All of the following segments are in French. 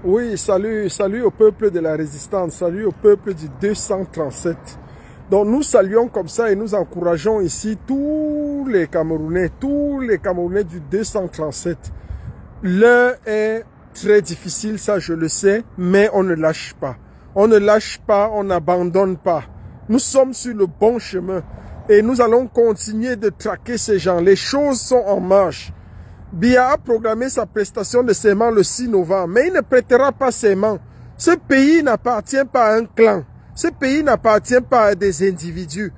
Oui, salut au peuple de la résistance, salut au peuple du 237. Donc nous saluons comme ça et nous encourageons ici tous les Camerounais du 237. L'heure est très difficile, ça je le sais, mais on ne lâche pas. On ne lâche pas, on n'abandonne pas. Nous sommes sur le bon chemin et nous allons continuer de traquer ces gens. Les choses sont en marche. Biya a programmé sa prestation de serment le 6 novembre, mais il ne prêtera pas serment. Ce pays n'appartient pas à un clan. Ce pays n'appartient pas à des individus.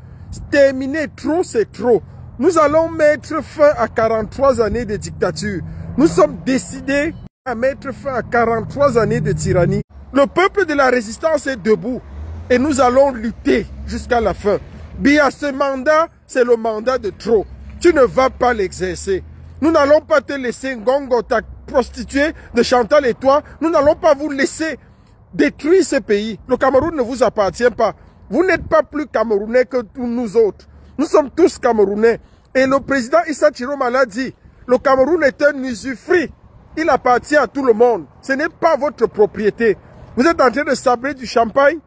Terminer, trop c'est trop. Nous allons mettre fin à 43 années de dictature. Nous sommes décidés à mettre fin à 43 années de tyrannie. Le peuple de la résistance est debout et nous allons lutter jusqu'à la fin. Biya, ce mandat, c'est le mandat de trop. Tu ne vas pas l'exercer. Nous n'allons pas te laisser, Ngongo, ta prostituée de Chantal et toi, nous n'allons pas vous laisser détruire ce pays. Le Cameroun ne vous appartient pas. Vous n'êtes pas plus Camerounais que tous nous autres. Nous sommes tous Camerounais. Et le président Issa Chiroma l'a dit, le Cameroun est un usufruit. Il appartient à tout le monde. Ce n'est pas votre propriété. Vous êtes en train de sabrer du champagne,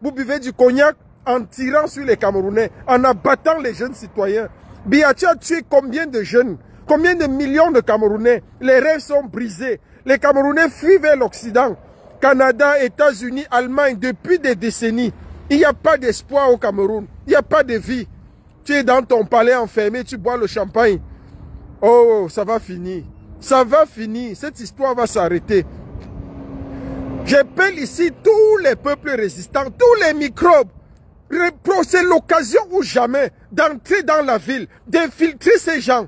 vous buvez du cognac en tirant sur les Camerounais, en abattant les jeunes citoyens. Biya, tu as tué combien de jeunes? Combien de millions de Camerounais? Les rêves sont brisés. Les Camerounais fuient vers l'Occident. Canada, États-Unis, Allemagne, depuis des décennies. Il n'y a pas d'espoir au Cameroun. Il n'y a pas de vie. Tu es dans ton palais enfermé, tu bois le champagne. Oh, ça va finir. Ça va finir. Cette histoire va s'arrêter. J'appelle ici tous les peuples résistants, tous les microbes. C'est l'occasion ou jamais d'entrer dans la ville, d'infiltrer ces gens.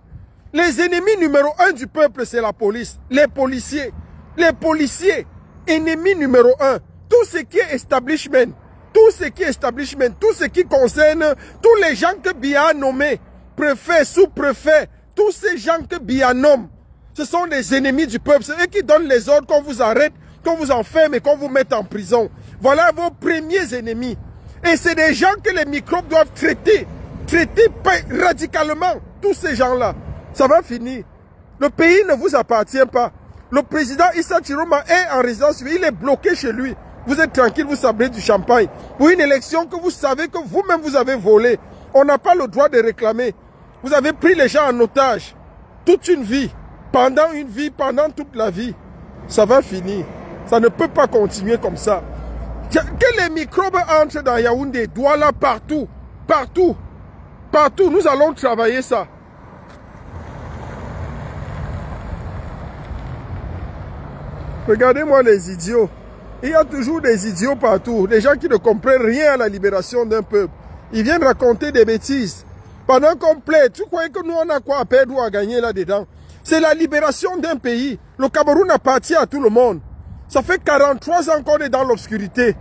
Les ennemis numéro 1 du peuple, c'est la police, les policiers. Les policiers, ennemis numéro 1. Tout ce qui est establishment, tout ce qui concerne tous les gens que Biya a nommés, préfet, sous-préfet, tous ces gens que Biya nomme, ce sont des ennemis du peuple. C'est eux qui donnent les ordres qu'on vous arrête, qu'on vous enferme et qu'on vous mette en prison. Voilà vos premiers ennemis. Et c'est des gens que les microbes doivent traiter radicalement, tous ces gens-là. Ça va finir. Le pays ne vous appartient pas. Le président Issa Chiroma est en résidence, il est bloqué chez lui. Vous êtes tranquille, vous sabrez du champagne. Pour une élection que vous savez que vous-même vous avez volé. On n'a pas le droit de réclamer. Vous avez pris les gens en otage. Toute une vie. Pendant toute la vie. Ça va finir. Ça ne peut pas continuer comme ça. Que les microbes entrent dans Yaoundé, Douala, partout. Partout. Partout. Nous allons travailler ça. Regardez-moi les idiots. Il y a toujours des idiots partout. Des gens qui ne comprennent rien à la libération d'un peuple. Ils viennent raconter des bêtises. Pendant qu'on plaît, tu croyais que nous on a quoi à perdre ou à gagner là-dedans? C'est la libération d'un pays. Le Cameroun appartient à tout le monde. Ça fait 43 ans qu'on est dans l'obscurité.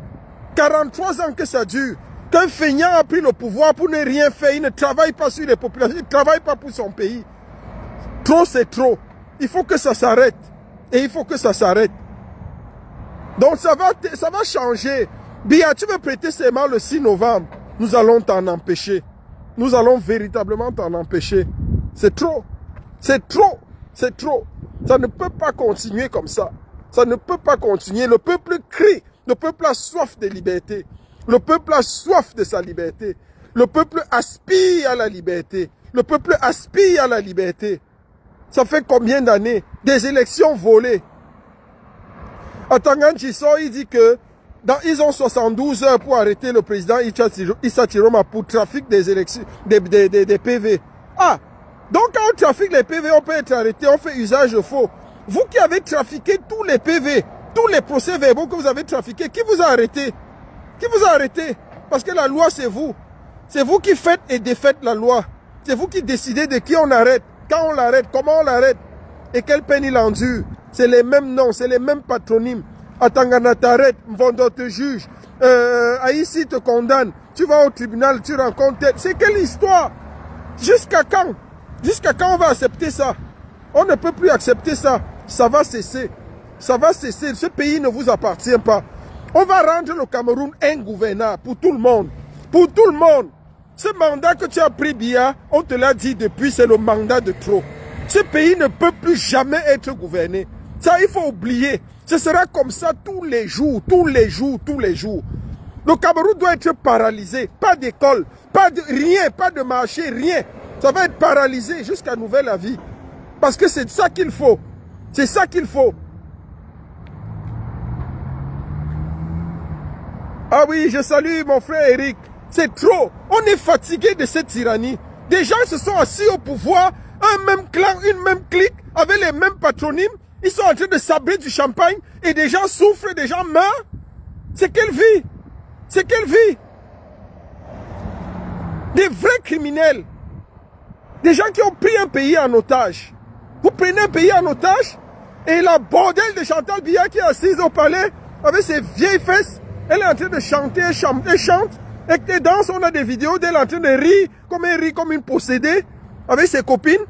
43 ans que ça dure. Qu'un feignant a pris le pouvoir pour ne rien faire. Il ne travaille pas sur les populations. Il ne travaille pas pour son pays. Trop c'est trop. Il faut que ça s'arrête. Et il faut que ça s'arrête. Donc ça va changer. Biya, tu veux prêter serment le 6 novembre. Nous allons t'en empêcher. Nous allons véritablement t'en empêcher. C'est trop. C'est trop. C'est trop. Ça ne peut pas continuer comme ça. Ça ne peut pas continuer. Le peuple crie. Le peuple a soif de liberté. Le peuple a soif de sa liberté. Le peuple aspire à la liberté. Le peuple aspire à la liberté. Ça fait combien d'années? Des élections volées. Atangan Chiso, il dit que ils ont 72 heures pour arrêter le président Issa Chiroma pour trafic des élections, des PV. Ah, donc quand on trafique les PV, on peut être arrêté, on fait usage de faux. Vous qui avez trafiqué tous les PV, tous les procès-verbaux que vous avez trafiqués, qui vous a arrêté? Qui vous a arrêté? Parce que la loi, c'est vous. C'est vous qui faites et défaites la loi. C'est vous qui décidez de qui on arrête, quand on l'arrête, comment on l'arrête et quelle peine il endure. C'est les mêmes noms, c'est les mêmes patronymes. Atangana t'arrête, Mvondo te juge, Aïssi te condamne, tu vas au tribunal, tu rencontres... C'est quelle histoire? Jusqu'à quand? Jusqu'à quand on va accepter ça? On ne peut plus accepter ça. Ça va cesser. Ça va cesser. Ce pays ne vous appartient pas. On va rendre le Cameroun ingouvernable pour tout le monde. Pour tout le monde. Ce mandat que tu as pris, Biya, on te l'a dit depuis, c'est le mandat de trop. Ce pays ne peut plus jamais être gouverné. Ça, il faut oublier. Ce sera comme ça tous les jours, tous les jours, tous les jours. Le Cameroun doit être paralysé. Pas d'école, pas de rien, pas de marché, rien. Ça va être paralysé jusqu'à nouvel avis. Parce que c'est ça qu'il faut. C'est ça qu'il faut. Ah oui, je salue mon frère Eric. C'est trop. On est fatigué de cette tyrannie. Des gens se sont assis au pouvoir, un même clan, une même clique, avec les mêmes patronymes. Ils sont en train de sabrer du champagne et des gens souffrent, des gens meurent. C'est quelle vie? C'est quelle vie? Des vrais criminels. Des gens qui ont pris un pays en otage. Vous prenez un pays en otage et la bordel de Chantal Biya qui est assise au palais avec ses vieilles fesses. Elle est en train de chanter, elle chante. Et que danse, on a des vidéos d'elle en train de rire, comme une possédée, avec ses copines.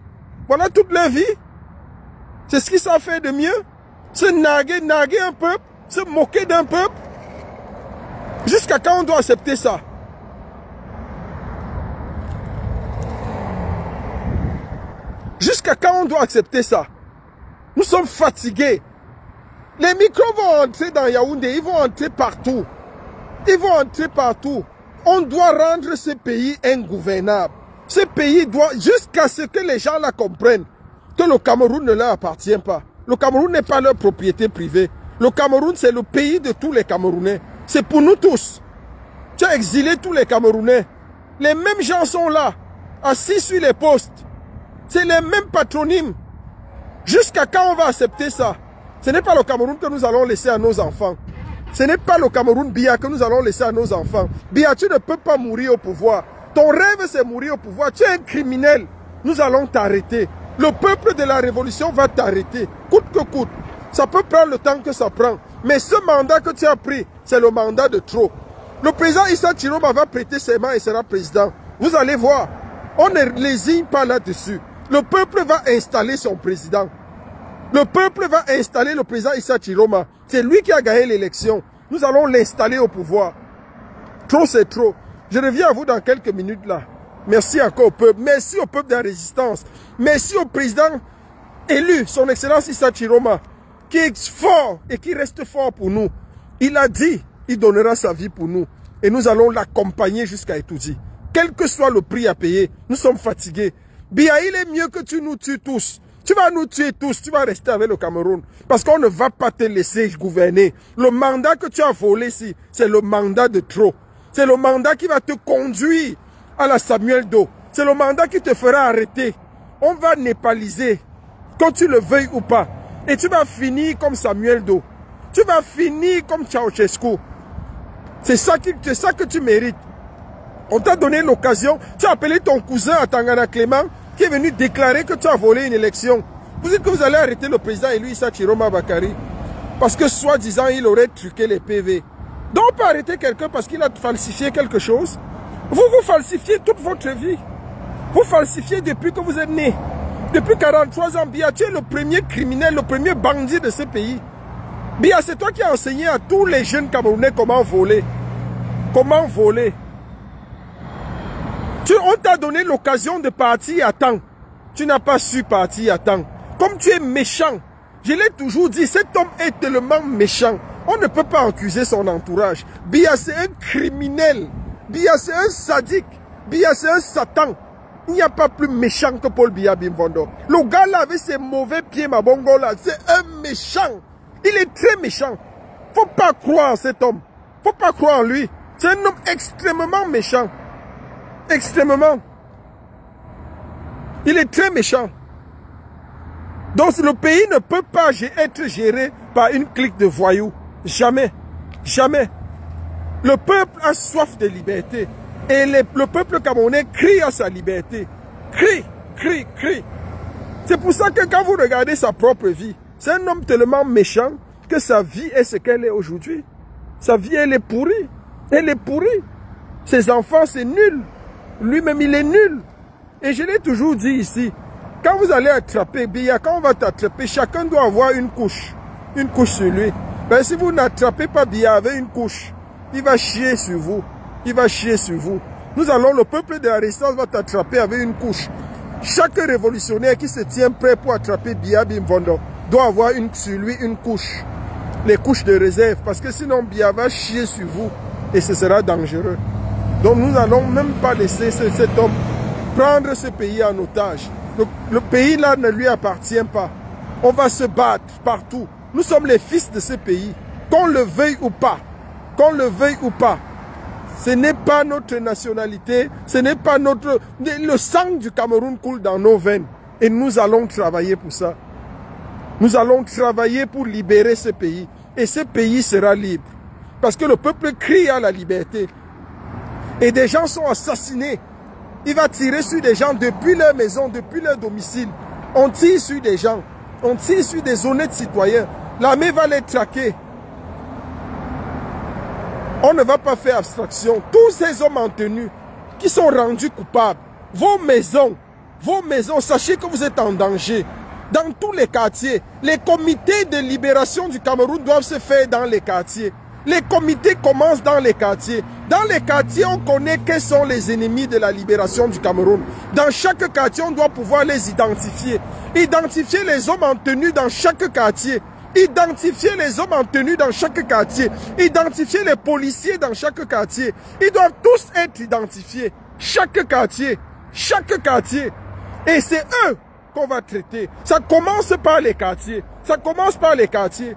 Voilà toute leur vie. C'est ce qu'ils savent faire de mieux. Se narguer un peuple, se moquer d'un peuple. Jusqu'à quand on doit accepter ça? Jusqu'à quand on doit accepter ça? Nous sommes fatigués. Les micros vont entrer dans Yaoundé, ils vont entrer partout. Ils vont entrer partout. On doit rendre ce pays ingouvernable. Ce pays doit, jusqu'à ce que les gens la comprennent, que le Cameroun ne leur appartient pas. Le Cameroun n'est pas leur propriété privée. Le Cameroun, c'est le pays de tous les Camerounais. C'est pour nous tous. Tu as exilé tous les Camerounais. Les mêmes gens sont là, assis sur les postes. C'est les mêmes patronymes. Jusqu'à quand on va accepter ça? Ce n'est pas le Cameroun que nous allons laisser à nos enfants. Ce n'est pas le Cameroun Biya que nous allons laisser à nos enfants. Biya, tu ne peux pas mourir au pouvoir. Ton rêve, c'est mourir au pouvoir. Tu es un criminel. Nous allons t'arrêter. Le peuple de la révolution va t'arrêter. Coûte que coûte. Ça peut prendre le temps que ça prend. Mais ce mandat que tu as pris, c'est le mandat de trop. Le président Issa Chiroma va prêter ses mains et sera président. Vous allez voir. On ne lésigne pas là-dessus. Le peuple va installer son président. Le peuple va installer le président Issa Chiroma. C'est lui qui a gagné l'élection. Nous allons l'installer au pouvoir. Trop, c'est trop. Je reviens à vous dans quelques minutes là. Merci encore au peuple. Merci au peuple de la résistance. Merci au président élu, son excellence Issa Chiroma, qui est fort et qui reste fort pour nous. Il a dit, il donnera sa vie pour nous. Et nous allons l'accompagner jusqu'à Etoudi. Quel que soit le prix à payer, nous sommes fatigués. Biya, il est mieux que tu nous tues tous. Tu vas nous tuer tous, tu vas rester avec le Cameroun. Parce qu'on ne va pas te laisser gouverner. Le mandat que tu as volé ici, c'est le mandat de trop. C'est le mandat qui va te conduire à la Samuel Doe. C'est le mandat qui te fera arrêter. On va népaliser, quand tu le veuilles ou pas. Et tu vas finir comme Samuel Doe. Tu vas finir comme Ceausescu. C'est ça que tu mérites. On t'a donné l'occasion. Tu as appelé ton cousin à Tangana Clément, qui est venu déclarer que tu as volé une élection. Vous dites que vous allez arrêter le président élu Issa Chiroma Bakary parce que soi-disant il aurait truqué les PV. Donc on peut arrêter quelqu'un parce qu'il a falsifié quelque chose. Vous falsifiez toute votre vie. Vous falsifiez depuis que vous êtes né. Depuis 43 ans, Biya, tu es le premier criminel, le premier bandit de ce pays. Biya, c'est toi qui as enseigné à tous les jeunes Camerounais comment voler. Comment voler. On t'a donné l'occasion de partir à temps. Tu n'as pas su partir à temps. Comme tu es méchant, je l'ai toujours dit, cet homme est tellement méchant. On ne peut pas accuser son entourage. Biya, c'est un criminel. Biya, c'est un sadique. Biya, c'est un satan. Il n'y a pas plus méchant que Paul Biya Bimvondo. Le gars là avec ses mauvais pieds, ma bongo là, c'est un méchant. Il est très méchant. Faut pas croire en cet homme. Faut pas croire en lui. C'est un homme extrêmement méchant. Extrêmement. Il est très méchant. Donc le pays ne peut pas être géré par une clique de voyous. Jamais. Jamais. Le peuple a soif de liberté. Et le peuple camerounais crie à sa liberté. Crie, crie, crie. C'est pour ça que quand vous regardez sa propre vie, c'est un homme tellement méchant que sa vie est ce qu'elle est aujourd'hui. Sa vie, elle est pourrie. Elle est pourrie. Ses enfants, c'est nul. Lui-même, il est nul. Et je l'ai toujours dit ici, quand vous allez attraper Biya, quand on va t'attraper, chacun doit avoir une couche sur lui. Ben, si vous n'attrapez pas Biya avec une couche, il va chier sur vous. Il va chier sur vous. Nous allons, le peuple de la résistance va t'attraper avec une couche. Chaque révolutionnaire qui se tient prêt pour attraper Biya Bimvondo doit avoir sur lui une couche. Les couches de réserve. Parce que sinon, Biya va chier sur vous. Et ce sera dangereux. Donc nous n'allons même pas laisser cet homme prendre ce pays en otage. Le pays là ne lui appartient pas. On va se battre partout. Nous sommes les fils de ce pays. Qu'on le veuille ou pas. Qu'on le veuille ou pas. Ce n'est pas notre nationalité. Ce n'est pas notre... Le sang du Cameroun coule dans nos veines. Et nous allons travailler pour ça. Nous allons travailler pour libérer ce pays. Et ce pays sera libre. Parce que le peuple crie à la liberté. Et des gens sont assassinés. Il va tirer sur des gens depuis leur maison, depuis leur domicile. On tire sur des gens. On tire sur des honnêtes citoyens. L'armée va les traquer. On ne va pas faire abstraction. Tous ces hommes en tenue qui sont rendus coupables, vos maisons, sachez que vous êtes en danger. Dans tous les quartiers, les comités de libération du Cameroun doivent se faire dans les quartiers. Les comités commencent dans les quartiers. Dans les quartiers, on connaît quels sont les ennemis de la libération du Cameroun. Dans chaque quartier, on doit pouvoir les identifier. Identifier les hommes en tenue dans chaque quartier. Identifier les hommes en tenue dans chaque quartier. Identifier les policiers dans chaque quartier. Ils doivent tous être identifiés. Chaque quartier. Chaque quartier. Et c'est eux qu'on va traiter. Ça commence par les quartiers. Ça commence par les quartiers.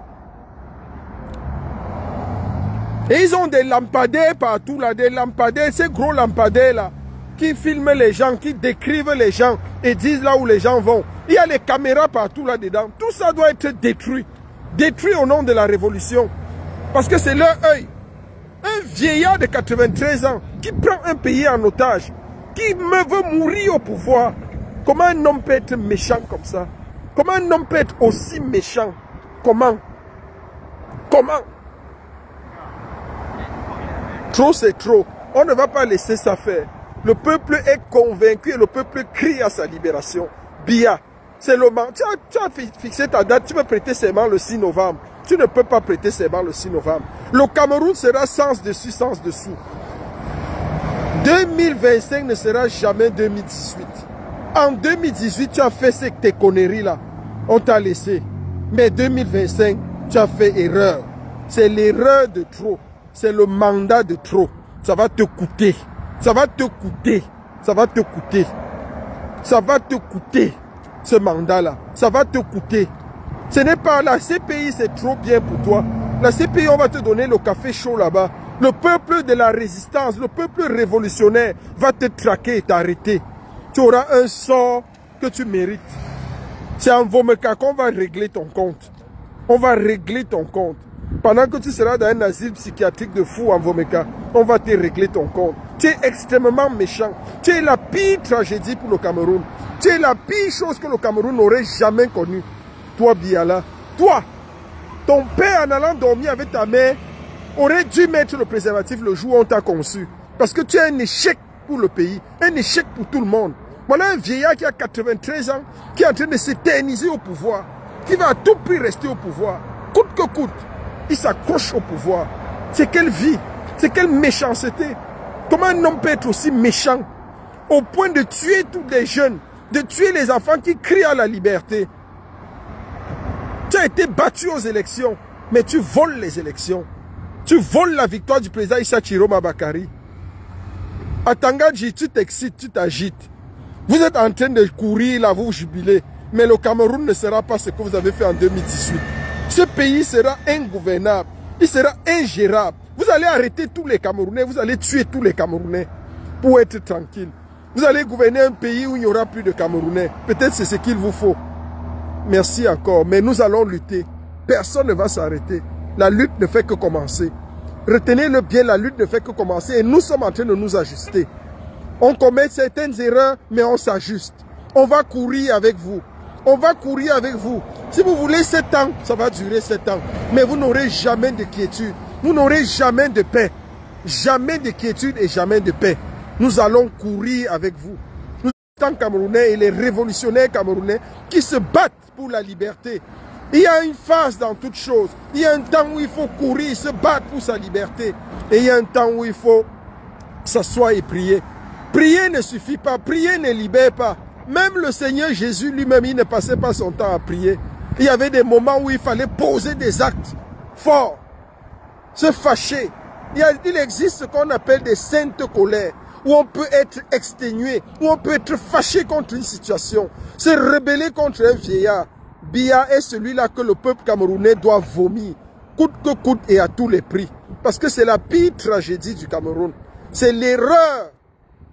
Et ils ont des lampadaires partout là, des lampadaires, ces gros lampadaires là, qui filment les gens, qui décrivent les gens et disent là où les gens vont. Il y a les caméras partout là-dedans. Tout ça doit être détruit. Détruit au nom de la révolution. Parce que c'est leur œil. Un vieillard de 93 ans qui prend un pays en otage, qui veut mourir au pouvoir. Comment un homme peut être méchant comme ça? Comment un homme peut être aussi méchant? Comment? Comment? Trop c'est trop. On ne va pas laisser ça faire. Le peuple est convaincu et le peuple crie à sa libération. Biya, c'est le moment. Tu as fixé ta date, tu peux prêter serment le 6 novembre. Tu ne peux pas prêter serment le 6 novembre. Le Cameroun sera sens dessus, sens dessous. 2025 ne sera jamais 2018. En 2018, tu as fait tes conneries là. On t'a laissé. Mais 2025, tu as fait erreur. C'est l'erreur de trop. C'est le mandat de trop. Ça va te coûter. Ça va te coûter. Ça va te coûter. Ça va te coûter. Ce mandat-là. Ça va te coûter. Ce n'est pas la CPI, c'est trop bien pour toi. La CPI, on va te donner le café chaud là-bas. Le peuple de la résistance, le peuple révolutionnaire va te traquer et t'arrêter. Tu auras un sort que tu mérites. C'est en Vomeka qu'on va régler ton compte. On va régler ton compte. Pendant que tu seras dans un asile psychiatrique de fou en Vomeka, on va te régler ton compte. Tu es extrêmement méchant. Tu es la pire tragédie pour le Cameroun. Tu es la pire chose que le Cameroun n'aurait jamais connue. Toi, Biala, toi, ton père en allant dormir avec ta mère aurait dû mettre le préservatif le jour où on t'a conçu. Parce que tu es un échec pour le pays, un échec pour tout le monde. Voilà un vieillard qui a 93 ans, qui est en train de s'éterniser au pouvoir, qui va à tout prix rester au pouvoir, coûte que coûte. Il s'accroche au pouvoir. C'est quelle vie? C'est quelle méchanceté? Comment un homme peut être aussi méchant au point de tuer tous les jeunes, de tuer les enfants qui crient à la liberté? Tu as été battu aux élections, mais tu voles les élections. Tu voles la victoire du président Issa Chiroma Bakari. À Tangadji, tu t'excites, tu t'agites. Vous êtes en train de courir là, vous jubilez. Mais le Cameroun ne sera pas ce que vous avez fait en 2018. Ce pays sera ingouvernable. Il sera ingérable. Vous allez arrêter tous les Camerounais. Vous allez tuer tous les Camerounais pour être tranquille. Vous allez gouverner un pays où il n'y aura plus de Camerounais. Peut-être c'est ce qu'il vous faut. Merci encore. Mais nous allons lutter. Personne ne va s'arrêter. La lutte ne fait que commencer. Retenez-le bien, la lutte ne fait que commencer. Et nous sommes en train de nous ajuster. On commet certaines erreurs, mais on s'ajuste. On va courir avec vous. On va courir avec vous. Si vous voulez 7 ans, ça va durer 7 ans. Mais vous n'aurez jamais de quiétude. Vous n'aurez jamais de paix. Jamais de quiétude et jamais de paix. Nous allons courir avec vous. Nous sommes Camerounais et les révolutionnaires camerounais qui se battent pour la liberté. Il y a une phase dans toute chose. Il y a un temps où il faut courir, se battre pour sa liberté. Et il y a un temps où il faut s'asseoir et prier. Prier ne suffit pas. Prier ne libère pas. Même le Seigneur Jésus lui-même, il ne passait pas son temps à prier. Il y avait des moments où il fallait poser des actes forts, se fâcher. Il existe ce qu'on appelle des saintes colères, où on peut être exténué, où on peut être fâché contre une situation, se rebeller contre un vieillard. Biya est celui-là que le peuple camerounais doit vomir, coûte que coûte et à tous les prix. Parce que c'est la pire tragédie du Cameroun. C'est l'erreur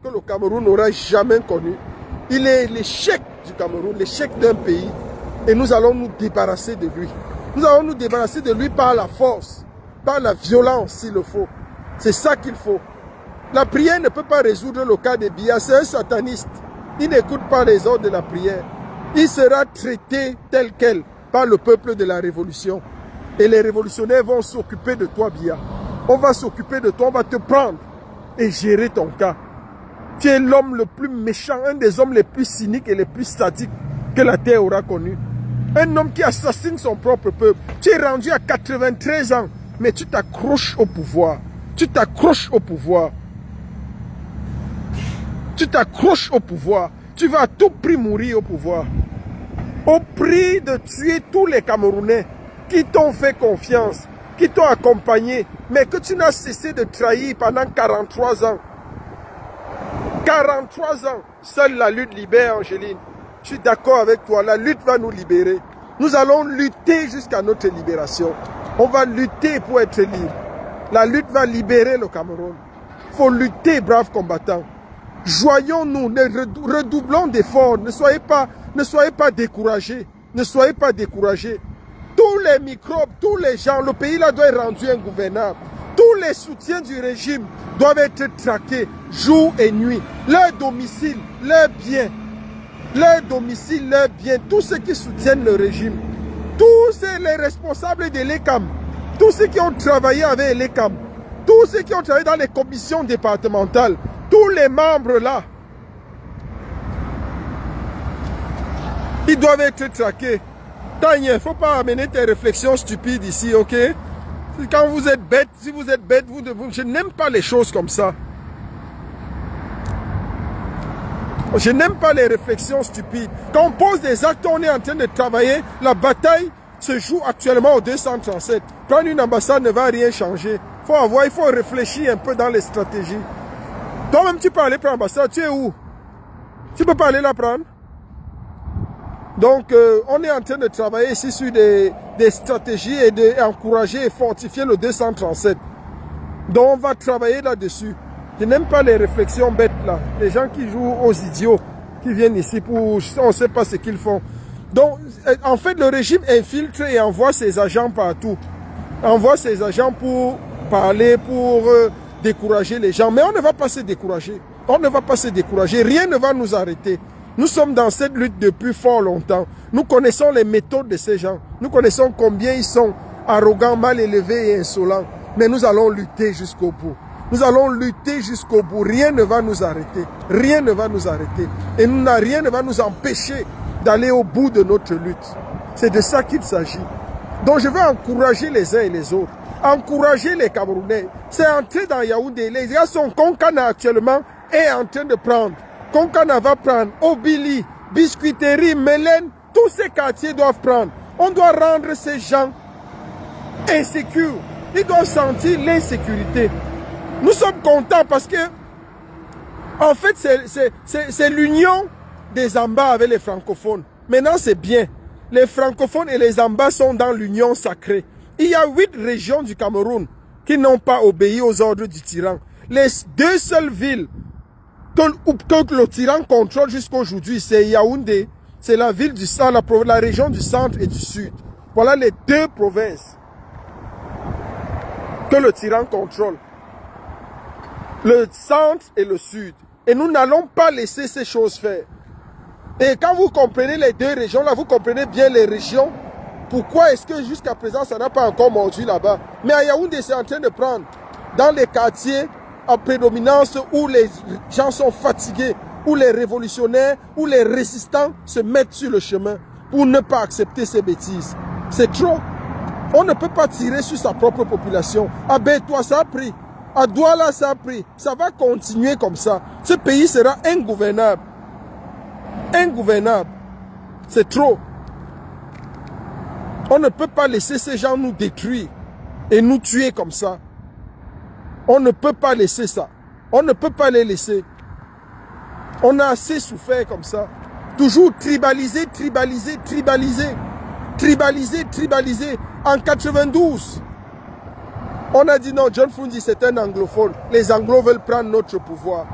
que le Cameroun n'aura jamais connue. Il est l'échec du Cameroun, l'échec d'un pays. Et nous allons nous débarrasser de lui. Nous allons nous débarrasser de lui par la force, par la violence s'il le faut. C'est ça qu'il faut. La prière ne peut pas résoudre le cas de Biya. C'est un sataniste. Il n'écoute pas les ordres de la prière. Il sera traité tel quel par le peuple de la révolution. Et les révolutionnaires vont s'occuper de toi, Biya. On va s'occuper de toi, on va te prendre et gérer ton cas. Tu es l'homme le plus méchant, un des hommes les plus cyniques et les plus sadiques que la terre aura connu. Un homme qui assassine son propre peuple. Tu es rendu à 93 ans, mais tu t'accroches au pouvoir. Tu t'accroches au pouvoir. Tu t'accroches au pouvoir. Tu vas à tout prix mourir au pouvoir. Au prix de tuer tous les Camerounais qui t'ont fait confiance, qui t'ont accompagné, mais que tu n'as cessé de trahir pendant 43 ans. 43 ans, seule la lutte libère, Angéline. Je suis d'accord avec toi, la lutte va nous libérer. Nous allons lutter jusqu'à notre libération. On va lutter pour être libre. La lutte va libérer le Cameroun. Il faut lutter, braves combattants. Joignons-nous, redoublons d'efforts. Ne soyez pas découragés. Ne soyez pas découragés. Tous les microbes, tous les gens, le pays là doit être rendu ingouvernable. Tous les soutiens du régime doivent être traqués jour et nuit. Leur domicile, leurs biens, tous ceux qui soutiennent le régime, tous les responsables de l'ECAM, tous ceux qui ont travaillé avec l'ECAM, tous ceux qui ont travaillé dans les commissions départementales, tous les membres là, ils doivent être traqués. Tanya, il ne faut pas amener tes réflexions stupides ici, ok? Quand vous êtes bête, si vous êtes bête, je n'aime pas les choses comme ça. Je n'aime pas les réflexions stupides. Quand on pose des actes, on est en train de travailler. La bataille se joue actuellement au 237. Prendre une ambassade ne va rien changer. Il faut réfléchir un peu dans les stratégies. Toi-même, tu peux aller prendre l'ambassade. Tu es où? Tu peux pas aller la prendre? Donc, on est en train de travailler ici sur des stratégies et d'encourager et fortifier le 237. Donc, on va travailler là-dessus. Je n'aime pas les réflexions bêtes là. Les gens qui jouent aux idiots, qui viennent ici pour... On ne sait pas ce qu'ils font. Donc, en fait, le régime infiltre et envoie ses agents partout. Envoie ses agents pour parler, pour décourager les gens. Mais on ne va pas se décourager. On ne va pas se décourager. Rien ne va nous arrêter. Nous sommes dans cette lutte depuis fort longtemps. Nous connaissons les méthodes de ces gens. Nous connaissons combien ils sont arrogants, mal élevés et insolents. Mais nous allons lutter jusqu'au bout. Nous allons lutter jusqu'au bout. Rien ne va nous arrêter. Rien ne va nous arrêter. Et rien ne va nous empêcher d'aller au bout de notre lutte. C'est de ça qu'il s'agit. Donc je veux encourager les uns et les autres. Encourager les Camerounais. C'est entrer dans Yaoundé. Les gars sont Konkana actuellement est en train de prendre. Konkana va prendre, Obili, Biscuiterie, Mélène, tous ces quartiers doivent prendre. On doit rendre ces gens insécures. Ils doivent sentir l'insécurité. Nous sommes contents parce que, en fait, c'est l'union des Amba avec les francophones. Maintenant, c'est bien. Les francophones et les Amba sont dans l'union sacrée. Il y a 8 régions du Cameroun qui n'ont pas obéi aux ordres du tyran. Les 2 seules villes que le tyran contrôle jusqu'à aujourd'hui, c'est Yaoundé, c'est la ville du centre, la région du centre et du sud. Voilà les 2 provinces que le tyran contrôle. Le centre et le sud. Et nous n'allons pas laisser ces choses faire. Et quand vous comprenez les 2 régions, là, vous comprenez bien les régions. Pourquoi est-ce que jusqu'à présent, ça n'a pas encore mordu là-bas? Mais à Yaoundé, c'est en train de prendre dans les quartiers en prédominance où les gens sont fatigués, où les révolutionnaires, où les résistants se mettent sur le chemin pour ne pas accepter ces bêtises. C'est trop. On ne peut pas tirer sur sa propre population. À Bétoua, ça a pris. À Douala, ça a pris. Ça va continuer comme ça. Ce pays sera ingouvernable. Ingouvernable. C'est trop. On ne peut pas laisser ces gens nous détruire et nous tuer comme ça. On ne peut pas laisser ça. On ne peut pas les laisser. On a assez souffert comme ça. Toujours tribalisé, tribalisé, tribalisé. Tribalisé, tribalisé. En 92, on a dit non, John Fundi c'est un anglophone. Les anglos veulent prendre notre pouvoir.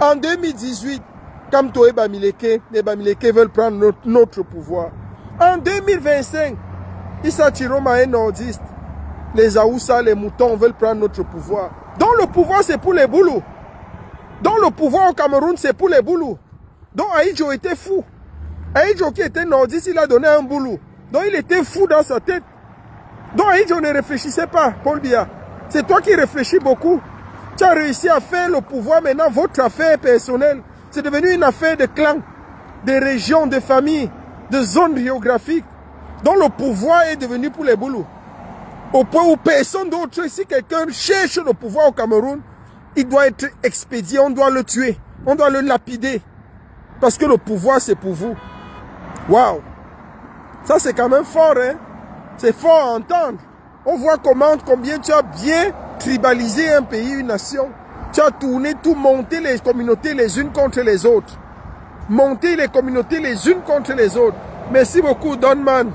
En 2018, Kamto et Bamileke, les Bamileke veulent prendre notre pouvoir. En 2025, Issa Chiroma est nordiste. Les Aoussa, les moutons veulent prendre notre pouvoir. Donc le pouvoir c'est pour les boulous. Donc le pouvoir au Cameroun c'est pour les boulous. Donc Aïdjo était fou. Aïdjo qui était nordiste, il a donné un boulot. Donc il était fou dans sa tête. Donc Aïdjo ne réfléchissait pas, Paul Biya. C'est toi qui réfléchis beaucoup. Tu as réussi à faire le pouvoir, maintenant votre affaire personnelle. C'est devenu une affaire de clans, de régions, de familles, de zones géographiques. Donc le pouvoir est devenu pour les boulous. Au point où personne d'autre, si quelqu'un cherche le pouvoir au Cameroun, il doit être expédié, on doit le tuer, on doit le lapider. Parce que le pouvoir c'est pour vous. Waouh! Ça c'est quand même fort, hein? C'est fort à entendre. On voit combien tu as bien tribalisé un pays, une nation. Tu as tourné tout, monté les communautés les unes contre les autres. Monter les communautés les unes contre les autres. Merci beaucoup, Donman.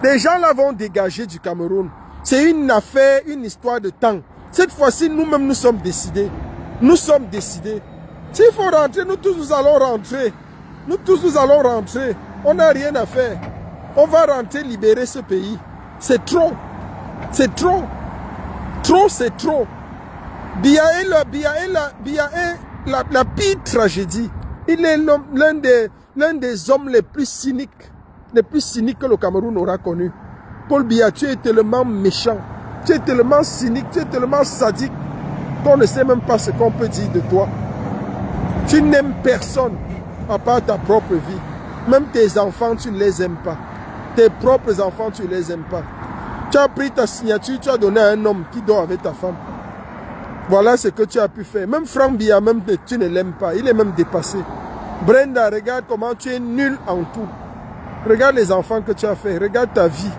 Des gens là vont dégager du Cameroun. C'est une affaire, une histoire de temps. Cette fois-ci, nous-mêmes, nous sommes décidés. Nous sommes décidés. S'il faut rentrer, nous tous, nous allons rentrer. Nous tous, nous allons rentrer. On n'a rien à faire. On va rentrer, libérer ce pays. C'est trop. C'est trop. Trop, c'est trop. Biya est la pire tragédie. Il est l'un des hommes les plus cyniques que le Cameroun aura connu. Paul Biya, tu es tellement méchant, tu es tellement cynique, tu es tellement sadique qu'on ne sait même pas ce qu'on peut dire de toi. Tu n'aimes personne à part ta propre vie. Même tes enfants, tu ne les aimes pas. Tes propres enfants, tu ne les aimes pas. Tu as pris ta signature, tu as donné à un homme qui dort avec ta femme. Voilà ce que tu as pu faire. Même Franck Biya, même tu ne l'aimes pas. Il est même dépassé. Brenda, regarde comment tu es nul en tout. Regarde les enfants que tu as fait. Regarde ta vie.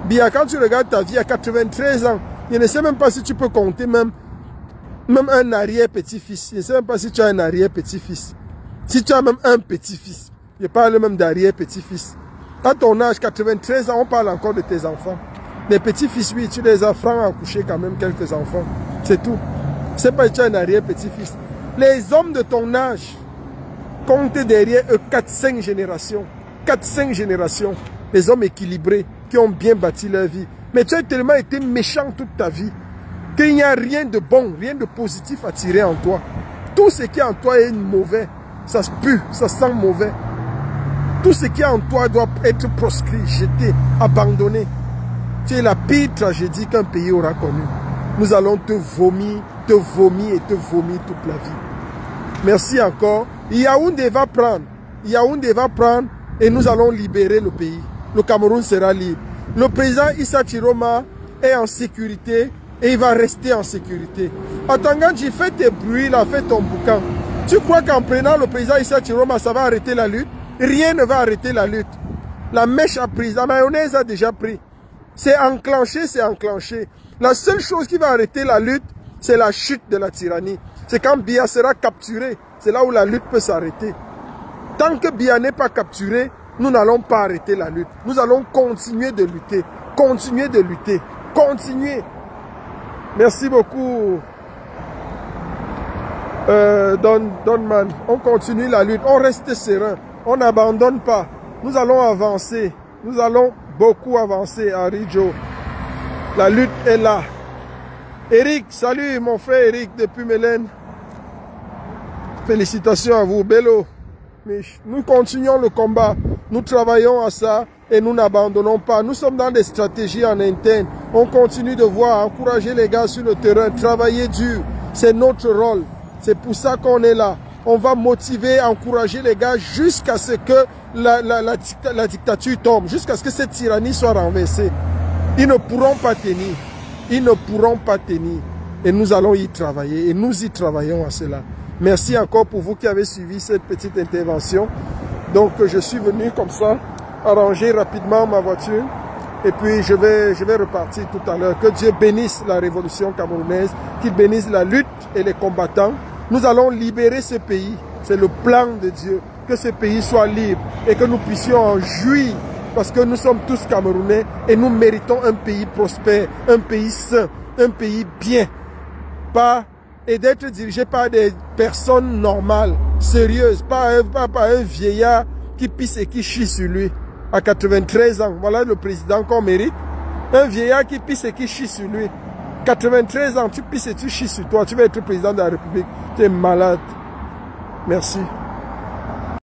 Biya, quand tu regardes ta vie à 93 ans, je ne sais même pas si tu peux compter même un arrière-petit-fils. Je ne sais même pas si tu as un arrière-petit-fils. Si tu as même un petit-fils. Je parle même d'arrière-petit-fils. À ton âge, 93 ans, on parle encore de tes enfants. Les petits-fils, oui, tu les as francs à coucher quand même quelques enfants. C'est tout. C'est pas que tu as un arrière-petit-fils. Les hommes de ton âge comptent derrière eux 4-5 générations. 4-5 générations. Les hommes équilibrés qui ont bien bâti leur vie. Mais tu as tellement été méchant toute ta vie qu'il n'y a rien de bon, rien de positif à tirer en toi. Tout ce qui est en toi est mauvais. Ça se pue, ça sent mauvais. Tout ce qui est en toi doit être proscrit, jeté, abandonné. Tu es la pire tragédie qu'un pays aura connue. Nous allons te vomir et te vomir toute la vie. Merci encore. Yaoundé va prendre. Yaoundé va prendre et nous allons libérer le pays. Le Cameroun sera libre. Le président Issa Chiroma est en sécurité et il va rester en sécurité. Atanganji, fais tes bruits là, fais ton boucan. Tu crois qu'en prenant le président Issa Chiroma, ça va arrêter la lutte? Rien ne va arrêter la lutte. La mèche a pris, la mayonnaise a déjà pris. C'est enclenché, c'est enclenché. La seule chose qui va arrêter la lutte, c'est la chute de la tyrannie. C'est quand Biya sera capturé. C'est là où la lutte peut s'arrêter. Tant que Biya n'est pas capturé, nous n'allons pas arrêter la lutte. Nous allons continuer de lutter. Continuer de lutter. Continuer. Merci beaucoup. Donman. On continue la lutte. On reste serein. On n'abandonne pas. Nous allons avancer. Nous allons beaucoup avancer à Ridjo. La lutte est là. Eric, salut mon frère Eric depuis Mélène. Félicitations à vous, Bello. Nous continuons le combat. Nous travaillons à ça et nous n'abandonnons pas. Nous sommes dans des stratégies en interne. On continue de voir, encourager les gars sur le terrain, travailler dur. C'est notre rôle. C'est pour ça qu'on est là. On va motiver, encourager les gars jusqu'à ce que la dictature tombe, jusqu'à ce que cette tyrannie soit renversée. Ils ne pourront pas tenir. Ils ne pourront pas tenir. Et nous allons y travailler. Et nous y travaillons à cela. Merci encore pour vous qui avez suivi cette petite intervention. Donc je suis venu comme ça arranger rapidement ma voiture. Et puis je vais repartir tout à l'heure. Que Dieu bénisse la révolution camerounaise, qu'il bénisse la lutte et les combattants. Nous allons libérer ce pays. C'est le plan de Dieu. Que ce pays soit libre et que nous puissions en jouir. Parce que nous sommes tous Camerounais et nous méritons un pays prospère, un pays sain, un pays bien. Et d'être dirigé par des personnes normales, sérieuses, pas un vieillard qui pisse et qui chie sur lui. À 93 ans, voilà le président qu'on mérite. Un vieillard qui pisse et qui chie sur lui. 93 ans, tu pisses et tu chies sur toi, tu vas être président de la République. Tu es malade. Merci.